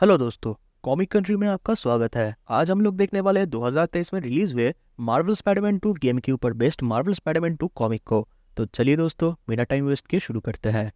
Hello दोस्तों, comic country में आपका स्वागत है। आज हम लोग देखने वाले हैं 2023 में रिलीज हुए मार्वल स्पाइडरमैन 2 गेम के ऊपर बेस्ड मार्वल स्पाइडरमैन 2 कॉमिक को। तो चलिए दोस्तों, बिना टाइम वेस्ट किए शुरू करते हैं।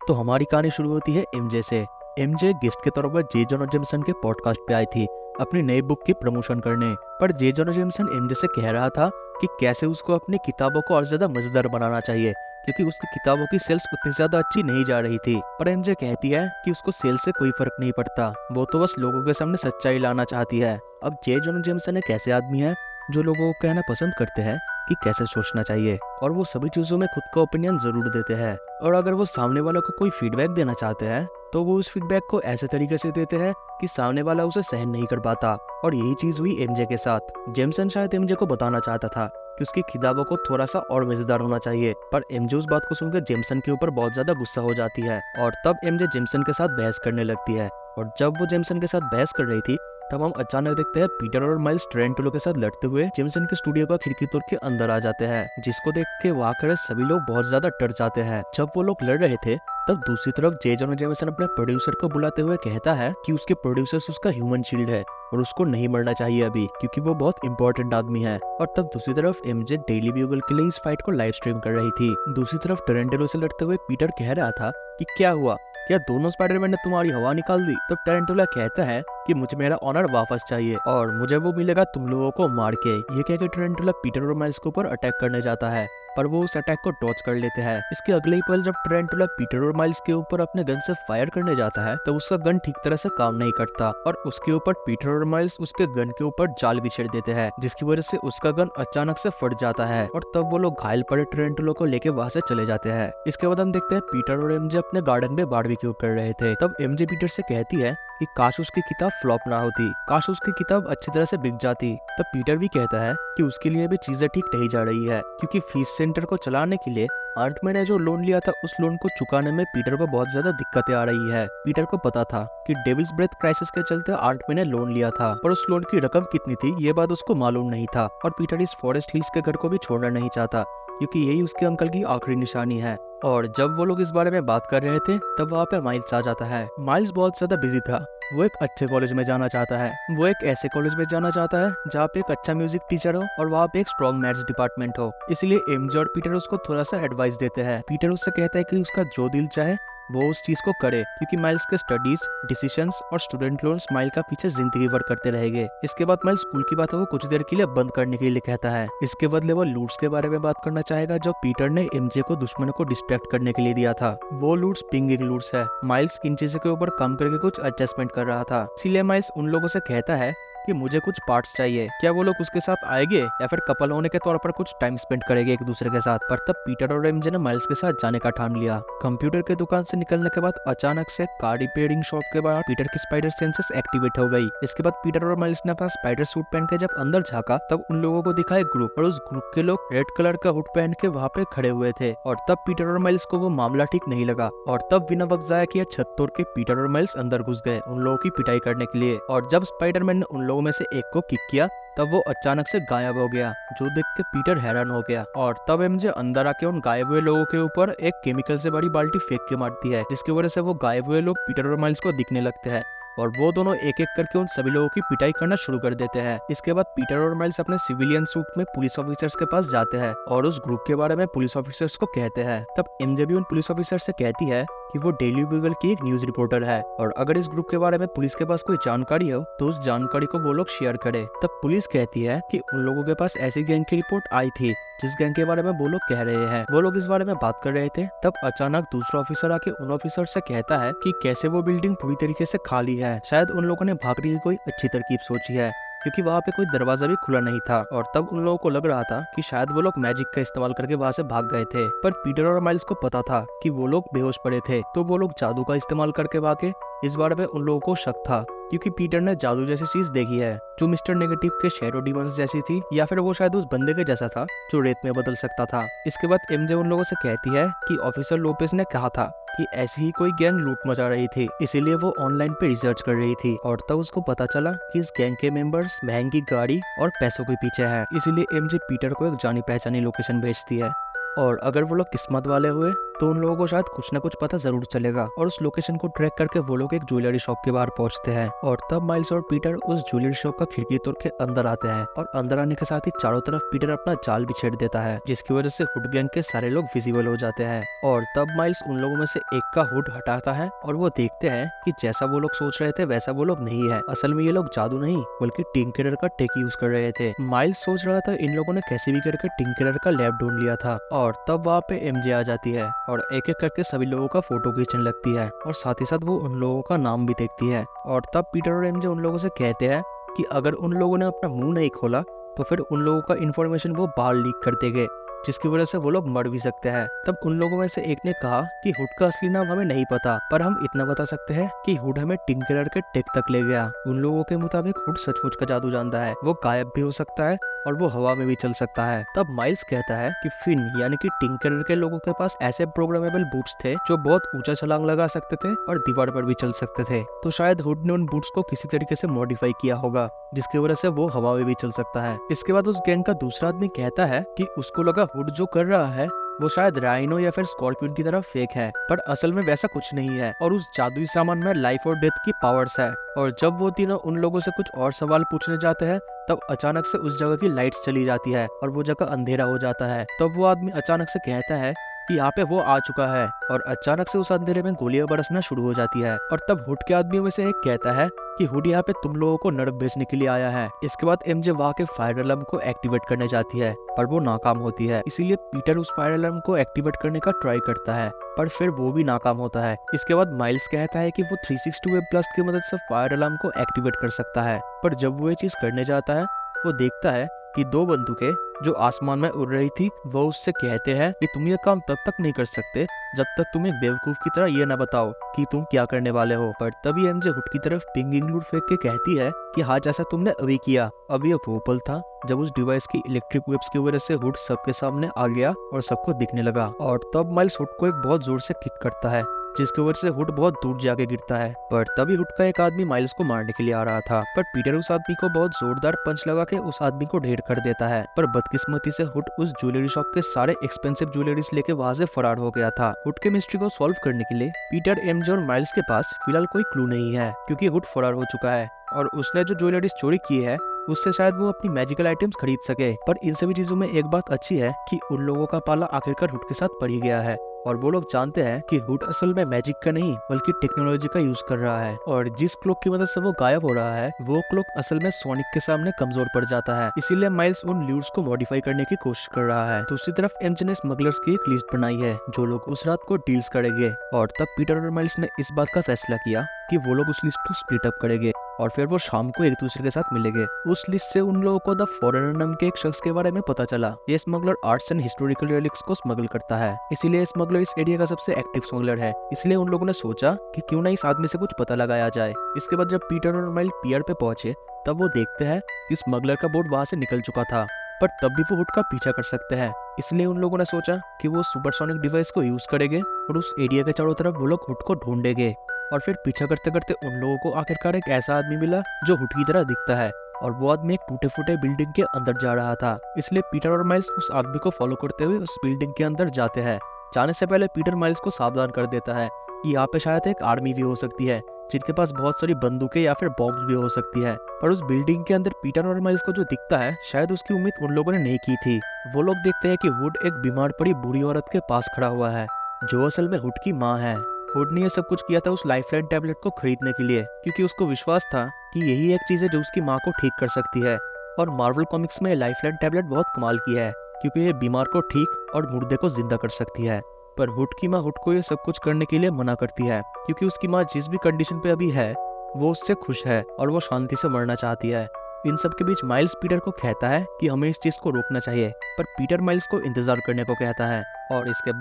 तो हमारी कहानी शुरू होती है एमजे से। एमजे गेस्ट के तौर पर जे जोना जेमसन के पॉडकास्ट पे आई थी अपनी नई बुक की प्रमोशन करने। पर जे जोना जेमसन एमजे से कह रहा था कि कैसे उसको अपनी किताबों को और ज्यादा मजेदार बनाना चाहिए, क्योंकि उसकी किताबों की सेल्स उतनी ज्यादा अच्छी नहीं जा रही थी। पर एमजे कहती है कि उसको सेल्स से कोई फर्क नहीं पड़ता, वो तो बस लोगों के सामने सच्चाई लाना चाहती है। अब जे जोना जेमसन एक ऐसे आदमी है जो लोगों को कहना पसंद करते हैं कि कैसे सोचना चाहिए, और वो सभी चीजों में खुद का ओपिनियन जरूर देते हैं। और अगर वो सामने वालों को कोई फीडबैक देना चाहते हैं तो वो उस फीडबैक को ऐसे तरीके से देते हैं कि सामने वाला उसे सहन नहीं कर पाता। और यही चीज हुई एमजे के साथ। जेमसन शायद एमजे को बताना चाहता था कि उसकी किताबों को थोड़ा सा और मजेदार होना चाहिए, पर एमजे उस बात को सुनकर जेमसन के ऊपर बहुत ज्यादा गुस्सा हो जाती है और तब एमजे जेमसन के साथ बहस करने लगती है। और जब वो जेमसन के साथ बहस कर रही थी तब हम अचानक देखते हैं पीटर और माइल्स टोरेंटोलो के साथ लड़ते हुए जेमसन के स्टूडियो का खिड़की तोड़ के अंदर आ जाते हैं, जिसको देख के वहाँ खड़े सभी लोग बहुत ज्यादा डर जाते हैं। जब वो लोग लड़ रहे थे तब दूसरी तरफ जे जोना जेमसन अपने प्रोड्यूसर को बुलाते हुए कहता है कि उसके प्रोड्यूसर उसका ह्यूमन शील्ड है और उसको नहीं मरना चाहिए अभी, क्योंकि वो बहुत इंपॉर्टेंट आदमी है। और तब दूसरी तरफ एमजे डेली ब्यूगल के लिए इस फाइट को लाइव स्ट्रीम कर रही थी। दूसरी तरफ टोरेंटोलो से लड़ते हुए पीटर कह रहा था कि क्या हुआ, क्या दोनों स्पाइडरमैन ने तुम्हारी हवा निकाल दी। तो टोरेंटोलो कहता है कि मुझे मेरा ऑनर वापस चाहिए और मुझे वो मिलेगा तुम लोगों को मार के। ये कह के टोरेंटोलो पीटर और माइल्स के ऊपर अटैक करने जाता है, पर वो उस अटैक को डॉज कर लेते हैं। इसके अगले ही पल जब टोरेंटोलो पीटर और माइल्स के ऊपर अपने गन से फायर करने जाता है तो उसका गन ठीक तरह से काम नहीं करता और उसके ऊपर पीटर और माइल्स उसके गन के ऊपर जाल बिछेड़ देते हैं, जिसकी वजह से उसका गन अचानक से फट जाता है और तब वो लोग घायल पड़े टोरेंटोलो को लेके वहां से चले जाते हैं। इसके बाद हम देखते हैं पीटर और एमजे अपने गार्डन में बारबेक्यू कर रहे थे। तब एमजे पीटर से कहती है कि काश उसकी किताब फ्लॉप ना होती, काश उसकी किताब अच्छी तरह से बिक जाती। तब पीटर भी कहता है कि उसके लिए भी चीजें ठीक नहीं जा रही है, क्योंकि फीस सेंटर को चलाने के लिए आंट में ने जो लोन लिया था उस लोन को चुकाने में पीटर को बहुत ज्यादा दिक्कतें आ रही है। पीटर को पता था कि डेविल्स ब्रेथ क्राइसिस के चलते आंट में ने लोन लिया था, पर उस लोन की रकम कितनी थी ये बात उसको मालूम नहीं था। और पीटर इस फॉरेस्ट हिल्स के घर को भी छोड़ना नहीं चाहता, क्योंकि यही उसके अंकल की आखिरी निशानी है। और जब वो लोग इस बारे में बात कर रहे थे तब वहाँ पे माइल्स आ जाता है। माइल्स बहुत ज्यादा बिजी था, वो एक अच्छे कॉलेज में जाना चाहता है। वो एक ऐसे कॉलेज में जाना चाहता है जहाँ पे एक अच्छा म्यूजिक टीचर हो और वहाँ पे एक स्ट्रॉन्ग मैथ्स डिपार्टमेंट हो। इसलिए एमजे और पीटर उसको थोड़ा सा एडवाइस देते हैं। पीटर उससे कहता है कि उसका जो दिल चाहे वो उस चीज को करे, क्योंकि माइल्स के स्टडीज, डिसीजंस और स्टूडेंट लोन्स माइल का पीछे जिंदगी भर करते रहेंगे। इसके बाद माइल स्कूल की बातों को कुछ देर के लिए बंद करने के लिए कहता है। इसके बदले वो लूट्स के बारे में बात करना चाहेगा जो पीटर ने एमजे को दुश्मनों को डिस्ट्रैक्ट करने के लिए दिया था। वो लूट्स पिंगिंग लूट्स है। माइल्स इन चीजों के ऊपर काम करके कुछ एडजस्टमेंट कर रहा था, इसीलिए माइल्स उन लोगों से कहता है कि मुझे कुछ पार्ट्स चाहिए। क्या वो लोग उसके साथ आएंगे या फिर कपल होने के तौर पर कुछ टाइम स्पेंड करेंगे एक दूसरे के साथ। पर तब पीटर और एमजे ने माइल्स के साथ जाने का ठान लिया। कंप्यूटर के दुकान से निकलने के बाद अचानक से कार रिपेयरिंग शॉप के बाहर पीटर की स्पाइडर सेंसेस एक्टिवेट हो गई। इसके बाद पीटर और माइल्स ने अपना स्पाइडर सूट पहन के जब अंदर झांका तब उन लोगों को दिखा एक ग्रुप, और उस ग्रुप के लोग रेड कलर का हुड पहन के वहाँ पे खड़े हुए थे। और तब पीटर और माइल्स को वो मामला ठीक नहीं लगा और तब बिना वक्त जाया किए छत तोड़ के पीटर और माइल्स अंदर घुस गए उन लोगों की पिटाई करने के लिए। और जब स्पाइडरमैन ने उन लोगों में से एक को किया तब वो अचानक से गायब हो गया, जो देख के पीटर हैरान हो गया। और तब एमजे अंदर आके उन गायब हुए लोगों के ऊपर एक केमिकल से बड़ी बाल्टी फेंक के मारती है, जिसकी वजह से वो गायब हुए लोग पीटर और माइल्स को दिखने लगते हैं और वो दोनों एक एक करके उन सभी लोगों की पिटाई करना शुरू कर देते हैं। इसके बाद पीटर और माइल्स अपने सिविलियन सूट में पुलिस ऑफिसर्स के पास जाते हैं और उस ग्रुप के बारे में पुलिस ऑफिसर्स को कहते हैं। तब एमजे भी उन पुलिस ऑफिसर से कहती है कि वो डेली ब्यूगल की एक न्यूज रिपोर्टर है और अगर इस ग्रुप के बारे में पुलिस के पास कोई जानकारी हो तो उस जानकारी को वो लोग शेयर करे। तब पुलिस कहती है कि उन लोगों के पास ऐसी गैंग की रिपोर्ट आई थी जिस गैंग के बारे में वो लोग कह रहे हैं। वो लोग इस बारे में बात कर रहे थे तब अचानक दूसरा ऑफिसर आके उन ऑफिसर से कहता है कि कैसे वो बिल्डिंग पूरी तरीके से खाली है, शायद उन लोगों ने भागने की कोई अच्छी तरकीब सोची है, क्योंकि वहाँ पे कोई दरवाजा भी खुला नहीं था। और तब उन लोगों को लग रहा था कि शायद वो लोग मैजिक का इस्तेमाल करके वहाँ से भाग गए थे। पर पीटर और माइल्स को पता था कि वो लोग बेहोश पड़े थे, तो वो लोग जादू का इस्तेमाल करके भागे। इस बारे में उन लोगों को शक था, क्योंकि पीटर ने जादू जैसी चीज देखी है जो मिस्टर नेगेटिव के शैडो डीमंस जैसी थी, या फिर वो शायद उस बंदे के जैसा था जो रेत में बदल सकता था। इसके बाद एमजे उन लोगों से कहती है कि ऑफिसर लोपेस ने कहा था कि ऐसी ही कोई गैंग लूट मचा रही थी, इसीलिए वो ऑनलाइन पे रिसर्च कर रही थी। और तब उसको पता चला कि इस गैंग के मेंबर्स महंगी गाड़ी और पैसों के पीछे हैं, इसीलिए एमजे पीटर को एक जानी पहचानी लोकेशन भेजती है और अगर वो लोग किस्मत वाले हुए तो उन लोगों को शायद कुछ ना कुछ पता जरूर चलेगा। और उस लोकेशन को ट्रैक करके वो लोग एक ज्वेलरी शॉप के बाहर पहुंचते हैं और तब माइल्स और पीटर उस ज्वेलरी शॉप का खिड़की तोड़ के अंदर आते हैं और अंदर आने के साथ ही चारों तरफ पीटर अपना जाल बिछेड़ देता है, जिसकी वजह से हुड गैंग के सारे लोग विजिबल हो जाते हैं। और तब माइल्स उन लोगों में से एक का हुड हटाता है और वो देखते हैं कि जैसा वो लोग सोच रहे थे वैसा वो लोग नहीं है। असल में ये लोग जादू नहीं बल्कि टिंकरर का टेक यूज कर रहे थे। माइल्स सोच रहा था इन लोगों ने कैसे भी करके टिंकरर का लैब ढूंढ लिया था। और तब वहाँ पे एमजे आ जाती है और एक एक करके सभी लोगों का फोटो खींचने लगती है और साथ ही साथ वो उन लोगों का नाम भी देखती है। और तब पीटर और एमजे उन लोगों से कहते हैं कि अगर उन लोगों ने अपना मुंह नहीं खोला तो फिर उन लोगों का इन्फॉर्मेशन वो बाहर लीक कर देंगे, जिसकी वजह से वो लोग मर भी सकते हैं। तब उन लोगों में से एक ने कहा कि हुड का असली नाम हमें नहीं पता, पर हम इतना बता सकते हैं कि हुड हमें टिंकरर के टेक तक ले गया। उन लोगों के मुताबिक हुड सचमुच का जादू जानता है, वो गायब भी हो सकता है और वो हवा में भी चल सकता है। तब माइल्स कहता है कि फिन यानी कि टिंकरर के लोगों के पास ऐसे प्रोग्रामेबल बूट्स थे जो बहुत ऊंचा छलांग लगा सकते थे और दीवार पर भी चल सकते थे। तो शायद हुड ने उन बूट्स को किसी तरीके से मॉडिफाई किया होगा, जिसकी वजह से वो हवा में भी चल सकता है। इसके बाद उस गैंग का दूसरा आदमी कहता है कि उसको लगा हुड जो कर रहा है वो शायद राइनो या फिर स्कॉर्पियन की तरह फेक है, पर असल में वैसा कुछ नहीं है और उस जादुई सामान में लाइफ और डेथ की पावर्स है। और जब वो तीनों उन लोगों से कुछ और सवाल पूछने जाते हैं तब अचानक से उस जगह की लाइट्स चली जाती है और वो जगह अंधेरा हो जाता है। तब वो आदमी अचानक से कहता है कि यहाँ पे वो आ चुका है और अचानक से उस अंधेरे में गोलियां बरसना शुरू हो जाती है। और तब हुड के आदमियों में से एक कहता है कि हुड यहाँ पे तुम लोगों को नर्व बेचने के लिए आया है। इसके बाद एमजे वहाँ के फायर अलार्म को एक्टिवेट करने जाती है पर वो नाकाम होती है, इसीलिए पीटर उस फायर अलार्म को एक्टिवेट करने का ट्राई करता है पर फिर वो भी नाकाम होता है। इसके बाद माइल्स कहता है कि वो 360 वेब ब्लास्ट की मदद से फायर अलार्म को एक्टिवेट कर सकता है, पर जब वो ये चीज करने जाता है वो देखता है कि दो बंदूकें जो आसमान में उड़ रही थी वो उससे कहते हैं कि तुम ये काम तब तक नहीं कर सकते जब तक तुम एक बेवकूफ की तरह ये ना बताओ कि तुम क्या करने वाले हो। पर तभी एमजे हुड की तरफ पिंगिंग लूट फेंक के कहती है कि हाँ जैसा तुमने अभी किया। अब ये वो पल था जब उस डिवाइस की इलेक्ट्रिक वेव्स की वजह से हुड सबके सामने आ गया और सबको दिखने लगा। और तब माइल्स हुड को एक बहुत जोर से किक करता है जिसकी वजह से हुड बहुत दूर जाके गिरता है। पर तभी हुड का एक आदमी माइल्स को मारने के लिए आ रहा था, पर पीटर उस आदमी को बहुत जोरदार पंच लगा के उस आदमी को ढेर कर देता है। पर बदकिस्मती से हुड उस ज्वेलरी शॉप के सारे एक्सपेंसिव ज्वेलरीज लेके वहां से फरार हो गया था। हुड के मिस्ट्री को सॉल्व करने के लिए पीटर, एमजे और माइल्स के पास फिलहाल कोई क्लू नहीं है क्योंकि हुड फरार हो चुका है और उसने जो ज्वेलरीज चोरी की है उससे शायद वो अपनी मैजिकल आइटम्स खरीद सके। पर इन सभी चीजों में एक बात अच्छी है कि उन लोगों का पाला आखिरकार हुड के साथ पड़ ही गया है और वो लोग जानते हैं कि हुड असल में मैजिक का नहीं बल्कि टेक्नोलॉजी का यूज कर रहा है और जिस क्लॉक की मदद से वो गायब हो रहा है वो क्लॉक असल में सोनिक के सामने कमजोर पड़ जाता है। इसीलिए माइल्स उन ल्यूर्स को मॉडिफाई करने की कोशिश कर रहा है। दूसरी तरफ एमजे ने स्मगलर्स की एक लिस्ट बनाई है जो लोग उस रात को डील्स करेंगे और तब पीटर और माइल्स ने इस बात का फैसला किया कि वो लोग उस लिस्ट को स्प्लिट अप करेंगे और फिर वो शाम को एक दूसरे के साथ मिलेंगे। उस लिस्ट से उन लोगों को द फॉरेनर नाम के एक शख्स के बारे में पता चला। ये smuggler arts and historical relics को स्मगल करता है, इसीलिए स्मगलर इस एरिया का सबसे एक्टिव स्मगलर है। इसलिए उन लोगों ने सोचा कि क्यों ना इस आदमी से कुछ पता लगाया जाए। इसके बाद जब पीटर और माइल पियर पे पहुंचे तब वो देखते हैं कि स्मगलर का बोट वहां से निकल चुका था, पर तब भी वो हुड का पीछा कर सकते हैं। इसलिए उन लोगों ने सोचा कि वो सुपरसोनिक डिवाइस को यूज करेंगे और उस एरिया के चारों तरफ वो लोग हुड को ढूंढेंगे। और फिर पीछा करते करते उन लोगों को आखिरकार एक ऐसा आदमी मिला जो हुड की तरह दिखता है और वो आदमी एक टूटे फूटे बिल्डिंग के अंदर जा रहा था। इसलिए पीटर और माइल्स उस आदमी को फॉलो करते हुए उस बिल्डिंग के अंदर जाते हैं। जाने से पहले पीटर माइल्स को सावधान कर देता है कि यहाँ पे शायद एक आर्मी भी हो सकती है जिनके पास बहुत सारी बंदूकें या फिर बॉम्ब्स भी हो सकती है। पर उस बिल्डिंग के अंदर पीटर और माइल्स को जो दिखता है शायद उसकी उम्मीद उन लोगों ने नहीं की थी। वो लोग देखते हैं कि हुड एक बीमार पड़ी बूढ़ी औरत के पास खड़ा हुआ है जो असल में हुड की माँ है। हुड ने ये सब कुछ किया था उस लाइफलाइन टैबलेट को खरीदने के लिए क्योंकि उसको विश्वास था कि यही एक चीज है जो उसकी माँ को ठीक कर सकती है। और मार्वल कॉमिक्स में लाइफलाइन टैबलेट बहुत कमाल की है क्योंकि ये बीमार को ठीक और मुर्दे को जिंदा कर सकती है। पर हुड की माँ हुड को ये सब कुछ करने के लिए मना करती है क्योंकि उसकी माँ जिस भी कंडीशन पे अभी है वो उससे खुश है और वो शांति से मरना चाहती है। इन सब के बीच माइल्स पीटर को कहता है कि हमें इस चीज को रोकना चाहिए, पर पीटर माइल्स को इंतजार करने को कहता है। और इसके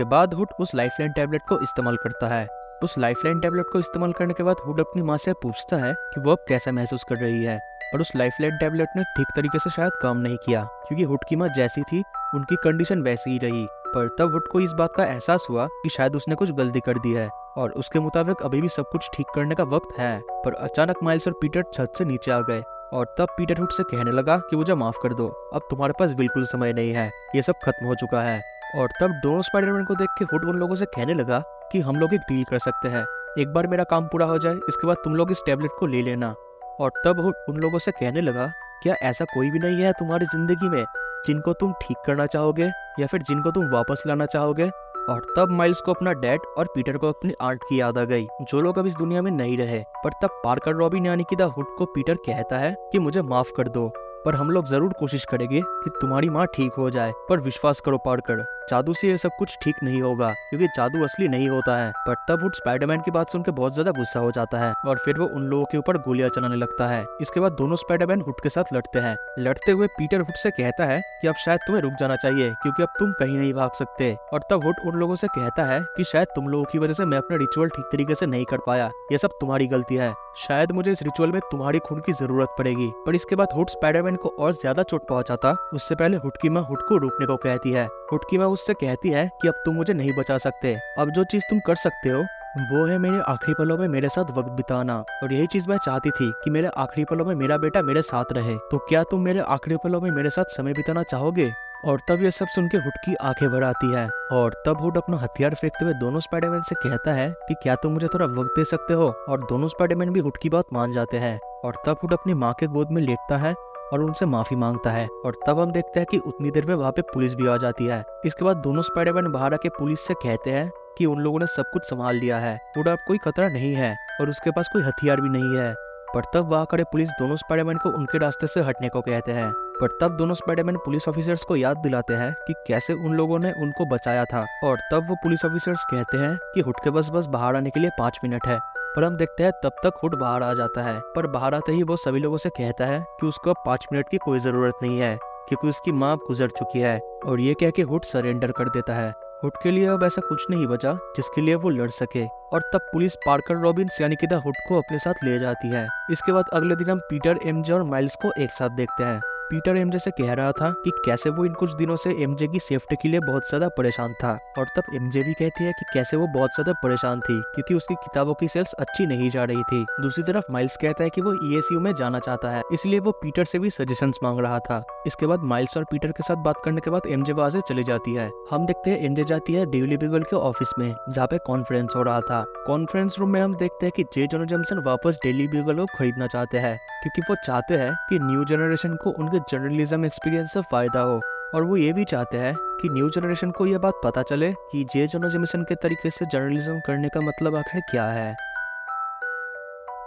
बाद हुड उस लाइफलाइन टैबलेट को इस्तेमाल करता है। उस लाइफलाइन टैबलेट को इस्तेमाल करने के बाद हुड अपनी माँ से पूछता है कि वो अब कैसा महसूस कर रही है, पर उस लाइफलाइन टैबलेट ने ठीक तरीके से शायद काम नहीं किया क्योंकि हुड की माँ जैसी थी उनकी कंडीशन वैसी ही रही। पर तब हुड को इस बात का एहसास हुआ कि शायद उसने कुछ गलती कर दी है और उसके मुताबिक अभी भी सब कुछ ठीक करने का वक्त है। पर अचानक माइल्स और पीटर छत से नीचे आ गए और तब पीटर हुड से कहने लगा कि मुझे माफ कर दो, अब तुम्हारे पास बिल्कुल समय नहीं है, ये सब खत्म हो चुका है। और तब दोनों स्पाइडरमैन को देख के हुड उन लोगों से कहने लगा कि हम लोग एक डील कर सकते हैं, एक बार मेरा काम पूरा हो जाए इसके बाद तुम लोग इस टैबलेट को ले लेना। और तब हुड उन लोगों से कहने लगा, क्या ऐसा कोई भी नहीं है तुम्हारी जिंदगी में जिनको तुम ठीक करना चाहोगे या फिर जिनको तुम वापस लाना चाहोगे। और तब माइल्स को अपना डैड और पीटर को अपनी आंट की याद आ गई, जो लोग अब इस दुनिया में नहीं रहे। पर तब पार्कर रॉबिन यानी कि द हुड को पीटर कहता है कि मुझे माफ कर दो, पर हम लोग जरूर कोशिश करेंगे कि तुम्हारी माँ ठीक हो जाए, पर विश्वास करो पार्कर, जादू से ये सब कुछ ठीक नहीं होगा क्योंकि जादू असली नहीं होता है। पर तब हुड स्पाइडरमैन की बात सुनकर बहुत ज्यादा गुस्सा हो जाता है और फिर वो उन लोगों के ऊपर गोलियां चलाने लगता है। इसके बाद दोनों स्पाइडरमैन हुड के साथ लड़ते हैं। लड़ते हुए पीटर हुड से कहता है कि अब शायद तुम्हें रुक जाना चाहिए क्योंकि अब तुम कहीं नहीं भाग सकते। और तब हुड उन लोगों से कहता है कि शायद तुम लोगों की वजह से मैं अपना रिचुअल ठीक तरीके से नहीं कर पाया, ये सब तुम्हारी गलती है, शायद मुझे इस रिचुअल में तुम्हारी खून की जरूरत पड़ेगी। पर इसके बाद हुड स्पाइडरमैन को और ज्यादा चोट पहुंचाता उससे पहले हुड की माँ हुड को रुकने को कहती है। हुड की माँ उससे कहती है कि अब तुम मुझे नहीं बचा सकते, अब जो चीज तुम कर सकते हो वो है मेरे आखिरी पलों में मेरे साथ वक्त बिताना। और यही चीज मैं चाहती थी कि मेरे आखिरी पलों में मेरा बेटा मेरे साथ रहे, तो क्या तुम मेरे आखिरी पलों में मेरे साथ समय बिताना चाहोगे। और तब ये सब सुन के हुड की आंखें भर आती है। और तब हुड अपना हथियार फेंकते हुए दोनों स्पाइडरमैन से कहता है कि क्या तुम मुझे थोड़ा वक्त दे सकते हो। और दोनों स्पाइडरमैन भी हुड की बात मान जाते हैं। और तब हुड अपनी माँ के गोद में लेटता है और उनसे माफी मांगता है। और तब हम देखते हैं कि उतनी देर में वहाँ पे पुलिस भी आ जाती है। इसके बाद दोनों स्पाइडरमैन बाहर आके पुलिस से कहते हैं कि उन लोगों ने सब कुछ संभाल लिया है, हुड अब कोई खतरा नहीं है और उसके पास कोई हथियार भी नहीं है। पर तब वहाँ खड़े पुलिस दोनों स्पाइडरमैन को उनके रास्ते से हटने को कहते हैं। पर तब दोनों स्पाइडरमैन पुलिस ऑफिसर्स को याद दिलाते हैं कि कैसे उन लोगों ने उनको बचाया था। और तब वो पुलिस ऑफिसर्स कहते हैं कि हुड के बस बाहर आने के लिए 5 मिनट है। पर हम देखते हैं तब तक हुड बाहर आ जाता है। पर बाहर आते ही वो सभी लोगों से कहता है कि उसको अब 5 मिनट की कोई जरूरत नहीं है क्योंकि उसकी माँ गुजर चुकी है। और ये कह के हुड सरेंडर कर देता है। हुड के लिए अब ऐसा कुछ नहीं बचा जिसके लिए वो लड़ सके। और तब पुलिस पार्कर रॉबिन्स यानी कि द हुड को अपने साथ ले जाती है। इसके बाद अगले दिन हम पीटर, एमजे और माइल्स को एक साथ देखते हैं। पीटर एमजे से कह रहा था कि कैसे वो इन कुछ दिनों से एमजे की सेफ्टी के लिए बहुत ज्यादा परेशान था। और तब एमजे भी कहती है कि कैसे वो बहुत ज्यादा परेशान थी क्योंकि उसकी किताबों की सेल्स अच्छी नहीं जा रही थी। दूसरी तरफ माइल्स कहता है कि वो ईएसयू में जाना चाहता है, इसलिए वो पीटर से भी सजेशंस मांग रहा था। इसके बाद माइल्स और पीटर के साथ बात करने के बाद एमजे वहां से चली जाती है। हम देखते हैं एमजे जाती है डेली बीगल के ऑफिस में जहाँ पे कॉन्फ्रेंस हो रहा था। कॉन्फ्रेंस रूम में हम देखते हैं कि जे जोना जेमसन वापस डेली बीगल को खरीदना चाहते हैं क्योंकि वो चाहते हैं कि न्यू जनरेशन को उनके जर्नलिज्म एक्सपीरियंस से फायदा हो। और वो ये भी चाहते हैं कि न्यू जनरेशन को ये बात पता चले कि जे जोना जेमसन के तरीके से जर्नलिज्म करने का मतलब आखिर क्या है।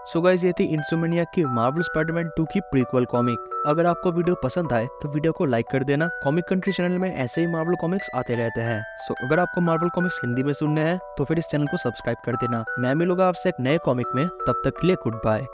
सो गाइस, ये थी इंसोम्नियाक की मार्वल स्पाइडरमैन 2 की प्रीक्वल कॉमिक। अगर आपको वीडियो पसंद आए तो वीडियो को लाइक कर देना। कॉमिक कंट्री चैनल में ऐसे ही मार्वल कॉमिक्स आते रहते हैं। सो अगर आपको मार्वल कॉमिक्स हिंदी में सुनने हैं तो फिर इस चैनल को सब्सक्राइब कर देना। मैं मिलूंगा आपसे एक नए कॉमिक में, तब तक के लिए गुड बाय।